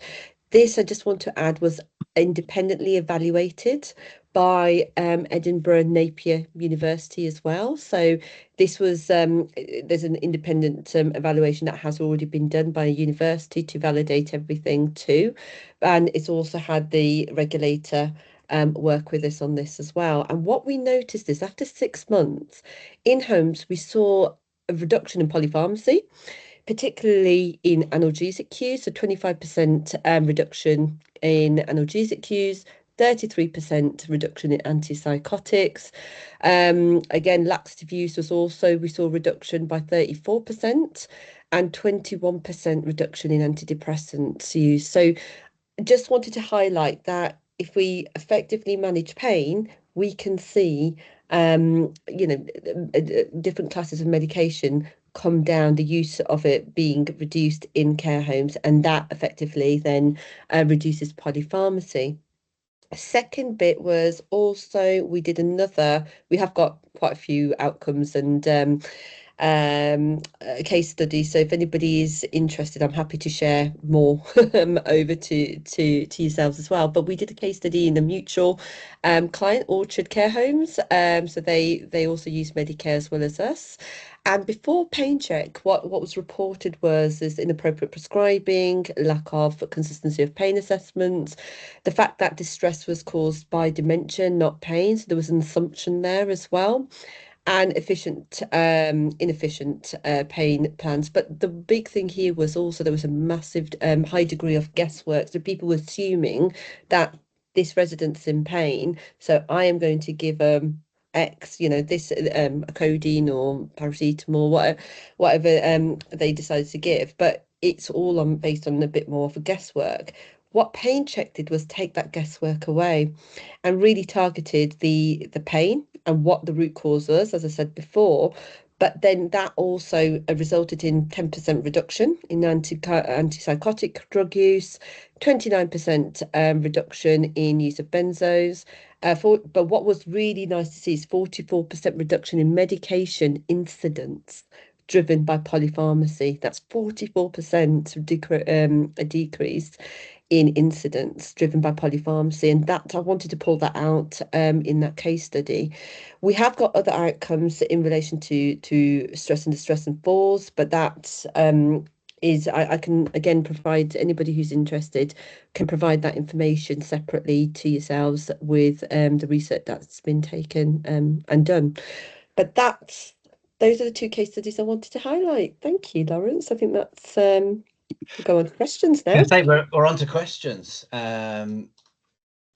This, I just want to add, was independently evaluated by Edinburgh Napier University as well. So this was there's an independent evaluation that has already been done by a university to validate everything too, and it's also had the regulator work with us on this as well. And what we noticed is after 6 months in homes, we saw a reduction in polypharmacy, particularly in analgesic cues, so 25% reduction in analgesic cues, 33% reduction in antipsychotics. Again, laxative use we saw reduction by 34% and 21% reduction in antidepressants use. So just wanted to highlight that if we effectively manage pain, we can see, different classes of medication come down, the use of it being reduced in care homes, and that effectively then reduces polypharmacy. A second bit was also we have got quite a few outcomes and case studies. So if anybody is interested, I'm happy to share more over to yourselves as well. But we did a case study in the mutual client, Orchard Care Homes. So they also use Medicare as well as us. And before PainChek, what was reported was this inappropriate prescribing, lack of consistency of pain assessments, the fact that distress was caused by dementia, not pain. So there was an assumption there as well, and inefficient pain plans. But the big thing here was also there was a massive high degree of guesswork. So people were assuming that this resident's in pain, so I am going to give X, this codeine or paracetamol, whatever they decided to give. But it's all based on a bit more of a guesswork. What PainChek did was take that guesswork away and really targeted the pain and what the root cause was, as I said before. But then that also resulted in 10% reduction in antipsychotic drug use, 29% reduction in use of benzos. But what was really nice to see is 44% reduction in medication incidents driven by polypharmacy. That's 44% a decrease in incidents driven by polypharmacy, and that I wanted to pull that out in that case study. We have got other outcomes in relation to stress and distress and falls, but that I can again provide, anybody who's interested can provide that information separately to yourselves with the research that's been taken and done. But those are the two case studies I wanted to highlight. Thank you, Lawrence. I think that's we'll go on to questions now. I say we're on to questions.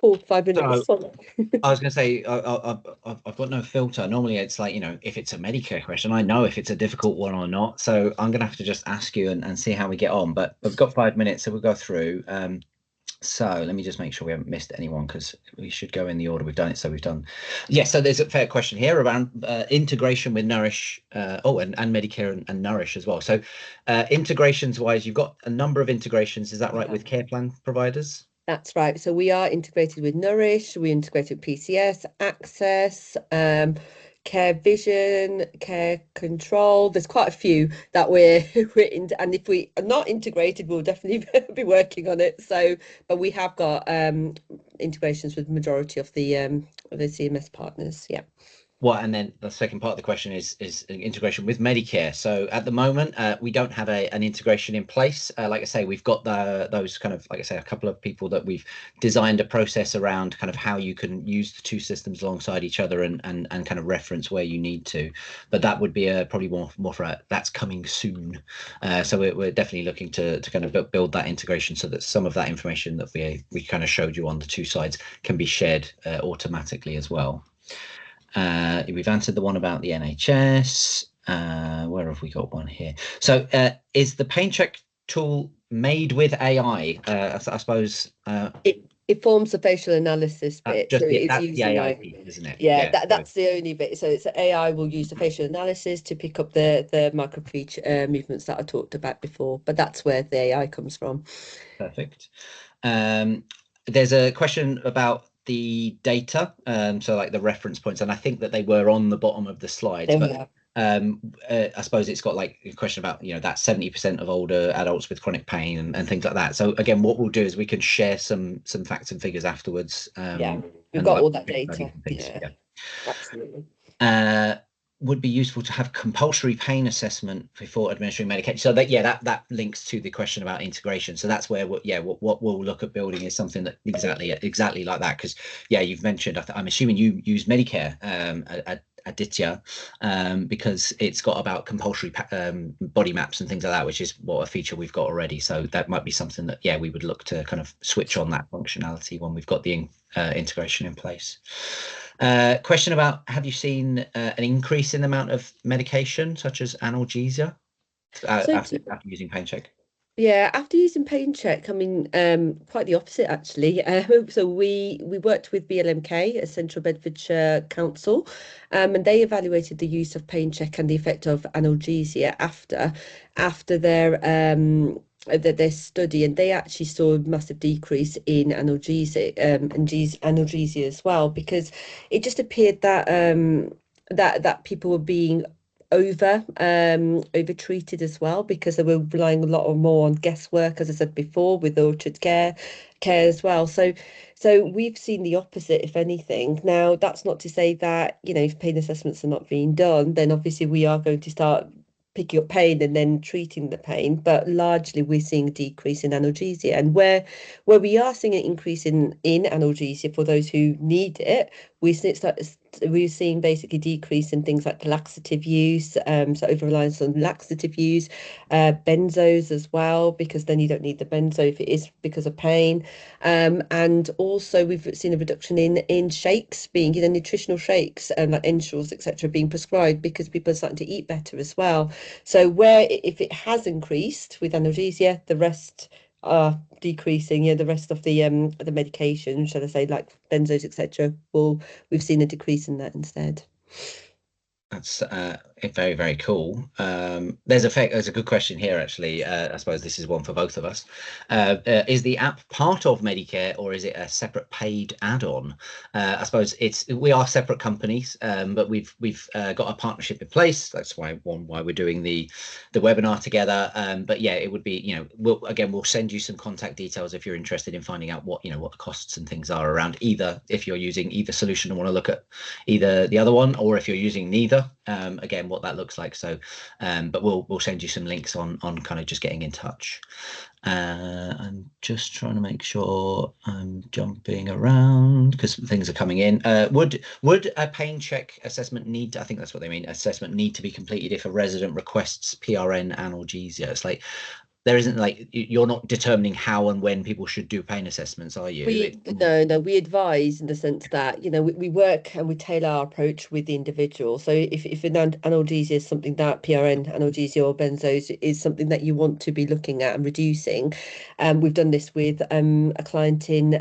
4 5 minutes. So I was going to say, I've got no filter. Normally, it's like, if it's a Medicare question, I know if it's a difficult one or not. So I'm going to have to just ask you and see how we get on. But we've got 5 minutes, so we'll go through. So let me just make sure we haven't missed anyone, because we should go in the order we've done it. So we've done, yes. So there's a fair question here around integration with Nourish, and Medicare and Nourish as well. So integrations wise, you've got a number of integrations. Is that right, with care plan providers? That's right. So we are integrated with Nourish, we integrated with PCS, Access, Care Vision, Care Control. There's quite a few that we're in, and if we are not integrated, we'll definitely be working on it. So, but we have got integrations with the majority of the CMS partners. Yeah. Well, and then the second part of the question is integration with Medicare. So at the moment, we don't have an integration in place. Like I say, we've got those kind of, like I say, a couple of people that we've designed a process around kind of how you can use the two systems alongside each other and kind of reference where you need to. But that would be probably more for that's coming soon. So we're definitely looking to kind of build that integration so that some of that information that we kind of showed you on the two sides can be shared automatically as well. We've answered the one about the NHS. Where have we got one here? So is the PainChek tool made with AI? I suppose it forms the facial analysis bit, just so it's that's using the AI piece, isn't it? Yeah, that's the only bit. So it's AI will use the facial analysis to pick up the micro feature movements that I talked about before, but that's where the AI comes from. Perfect. There's a question about the data, so like the reference points, and I think that they were on the bottom of the slides, but I suppose it's got like a question about that 70% of older adults with chronic pain and things like that. So again, what we'll do is we can share some facts and figures afterwards. Yeah, we've got all that data. Yeah, absolutely. Would be useful to have compulsory pain assessment before administering medication. So that links to the question about integration. So that's where what we'll look at building is something that exactly like that, because you've mentioned, I'm assuming you use Medicare Aditya, because it's got about compulsory body maps and things like that, which is a feature we've got already. So that might be something that we would look to kind of switch on that functionality when we've got the integration in place. Question about, have you seen an increase in the amount of medication such as analgesia after using PainChek? Yeah, after using PainChek, I mean, quite the opposite actually. So we worked with BLMK, a Central Bedfordshire council, and they evaluated the use of PainChek and the effect of analgesia after their study, and they actually saw a massive decrease in analgesia as well, because it just appeared that that people were being over treated as well, because they were relying a lot more on guesswork, as I said before, with orchard care as well. So we've seen the opposite, if anything. Now, that's not to say that if pain assessments are not being done, then obviously we are going to start picking up pain and then treating the pain, but largely we're seeing a decrease in analgesia. And where we are seeing an increase in analgesia for those who need it, we're seeing basically decrease in things like laxative use, so over reliance on laxative use, benzos as well, because then you don't need the benzo if it is because of pain, and also we've seen a reduction in shakes being, nutritional shakes and like ensures, etc., being prescribed because people are starting to eat better as well. So where if it has increased with analgesia, the rest are decreasing. The rest of the medication, shall I say, like benzos, etc., we've seen a decrease in that instead. That's very, very cool. There's a good question here, actually. I suppose this is one for both of us. Is the app part of Medicare, or is it a separate paid add-on? I suppose we are separate companies, but we've got a partnership in place. That's why we're doing the webinar together. But it would be, we'll send you some contact details if you're interested in finding out what the costs and things are around, either if you're using either solution and want to look at either the other one, or if you're using neither. Again, what that looks like. So but we'll send you some links on kind of just getting in touch. I'm just trying to make sure I'm jumping around because things are coming in. Would a PainChek assessment I think that's what they mean, assessment need to be completed if a resident requests PRN analgesia? It's like, there isn't like, you're not determining how and when people should do pain assessments, are you? No, we advise in the sense that, we work and we tailor our approach with the individual. So if analgesia is something that PRN analgesia or benzos is something that you want to be looking at and reducing, we've done this with a client in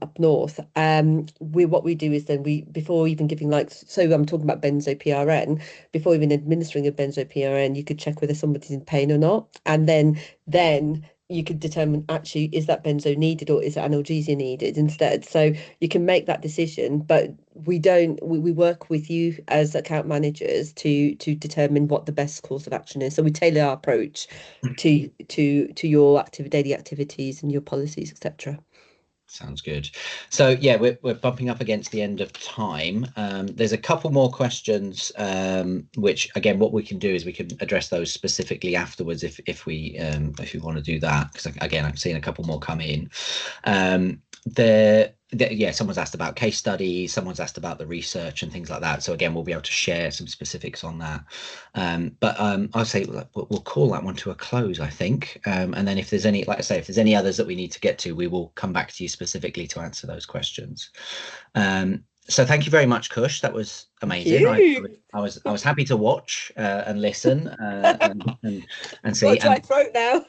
up north. What we do is then before even giving so I'm talking about benzo PRN, before even administering a benzo PRN, you could check whether somebody's in pain or not, and then you could determine actually is that benzo needed or is analgesia needed instead. So you can make that decision, but we work with you as account managers to determine what the best course of action is. So we tailor our approach to your daily activities and your policies, etc. Sounds good. So yeah, we're bumping up against the end of time. There's a couple more questions, which again, what we can do is we can address those specifically afterwards if we want to do that, because again, I've seen a couple more come in. Yeah, someone's asked about case studies, someone's asked about the research and things like that. So again, we'll be able to share some specifics on that. But I'll say we'll call that one to a close, I think. And then if there's any, like I say, if there's any others that we need to get to, we will come back to you specifically to answer those questions. So thank you very much, Kush. That was amazing. I was happy to watch and listen and see. Got a dry throat now.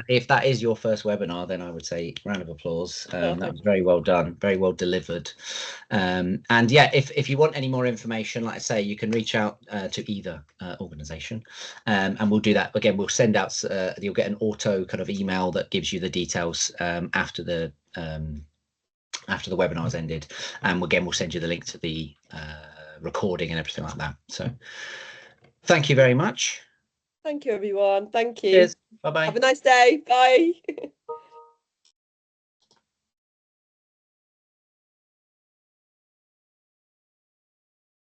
If that is your first webinar, then I would say round of applause. That was very well done, very well delivered. And yeah, if you want any more information, like I say, you can reach out to either organisation, and we'll do that again. We'll send out. You'll get an auto kind of email that gives you the details after the webinar's ended, and again we'll send you the link to the recording and everything like that. So thank you very much. Thank you, everyone. Thank you. Cheers. Bye-bye. Have a nice day. Bye.